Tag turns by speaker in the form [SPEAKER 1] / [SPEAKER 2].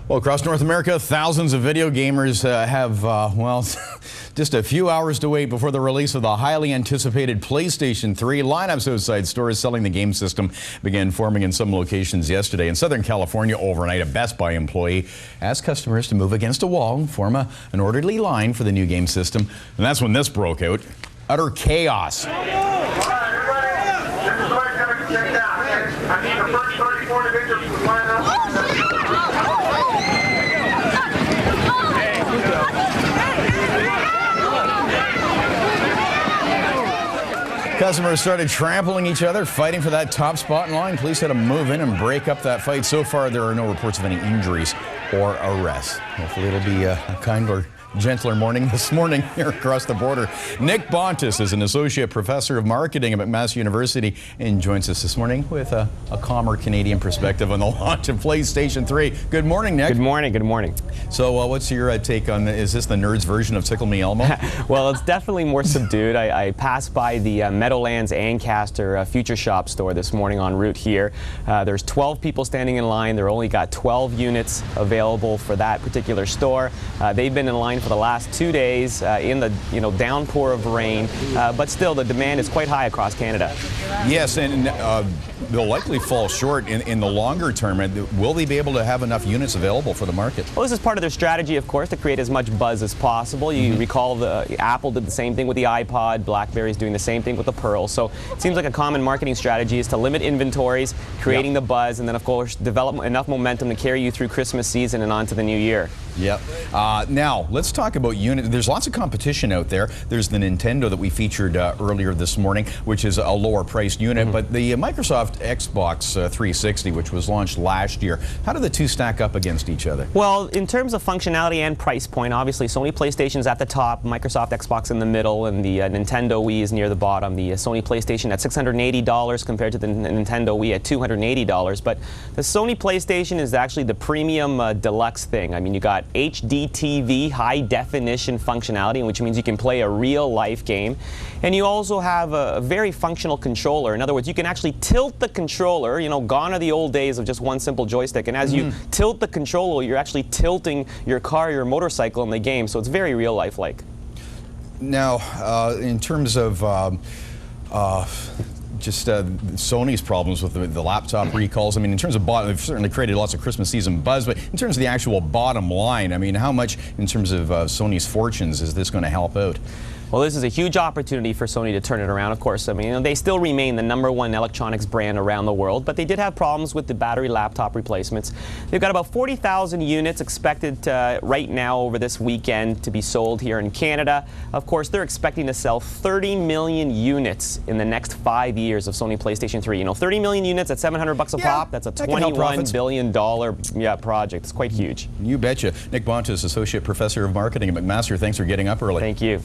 [SPEAKER 1] Well, across North America, thousands of video gamers have, well, just a few hours to wait before the release of the highly anticipated PlayStation 3. Lineups outside stores selling the game system began forming in some locations yesterday. In Southern California overnight, a Best Buy employee asked customers to move against a wall and form an orderly line for the new game system. And that's when this broke out. Utter chaos.
[SPEAKER 2] I need the first 34 individuals to line up.
[SPEAKER 1] Customers started trampling each other, fighting for that top spot in line. Police had to move in and break up that fight. So far, there are no reports of any injuries or arrests. Hopefully, it'll be a kinder, gentler morning this morning here across the border. Nick Bontis is an associate professor of marketing at McMaster University and joins us this morning with a calmer Canadian perspective on the launch of PlayStation 3. Good morning, Nick.
[SPEAKER 3] Good morning. Good morning.
[SPEAKER 1] So what's your take on, is this the nerds version of Tickle Me Elmo?
[SPEAKER 3] Well, it's definitely more subdued. I passed by the Meadowlands Ancaster Future Shop store this morning en route here. There's 12 people standing in line. They're only got 12 units available for that particular store. They've been in line for the last 2 days in the downpour of rain, but still the demand is quite high across Canada.
[SPEAKER 1] Yes, and they'll likely fall short in the longer term. Will they be able to have enough units available for the market?
[SPEAKER 3] Well, this is part of their strategy, of course, to create as much buzz as possible. You recall Apple did the same thing with the iPod, BlackBerry's doing the same thing with the Pearl. So it seems like a common marketing strategy is to limit inventories, creating the buzz, and then of course develop enough momentum to carry you through Christmas season and on to the new year.
[SPEAKER 1] Yep. Now, let's talk about units. There's lots of competition out there. There's the Nintendo that we featured earlier this morning, which is a lower priced unit, but the Microsoft Xbox 360, which was launched last year, how do the two stack up against each other?
[SPEAKER 3] Well, in terms of functionality and price point, obviously Sony PlayStation's at the top, Microsoft Xbox in the middle, and the Nintendo Wii is near the bottom. The Sony PlayStation at $680 compared to the Nintendo Wii at $280. But the Sony PlayStation is actually the premium deluxe thing. I mean, you got HD TV, high definition functionality, which means you can play a real life game. And you also have a very functional controller. In other words, you can actually tilt the controller. Gone are the old days of just one simple joystick. And as you tilt the controller, you're actually tilting your car, your motorcycle in the game. So it's very real life like.
[SPEAKER 1] Now, in terms of Sony's problems with the laptop recalls. I mean, in terms of they've certainly created lots of Christmas season buzz, but in terms of the actual bottom line, I mean, how much in terms of Sony's fortunes is this going to help out?
[SPEAKER 3] Well, this is a huge opportunity for Sony to turn it around, of course. I mean, they still remain the #1 electronics brand around the world, but they did have problems with the battery laptop replacements. They've got about 40,000 units expected right now over this weekend to be sold here in Canada. Of course, they're expecting to sell 30 million units in the next 5 years of Sony PlayStation 3. 30 million units at $700 a pop, that's a $21 billion project. It's quite huge.
[SPEAKER 1] You betcha. Nick Bontis, Associate Professor of Marketing at McMaster, thanks for getting up early.
[SPEAKER 3] Thank you.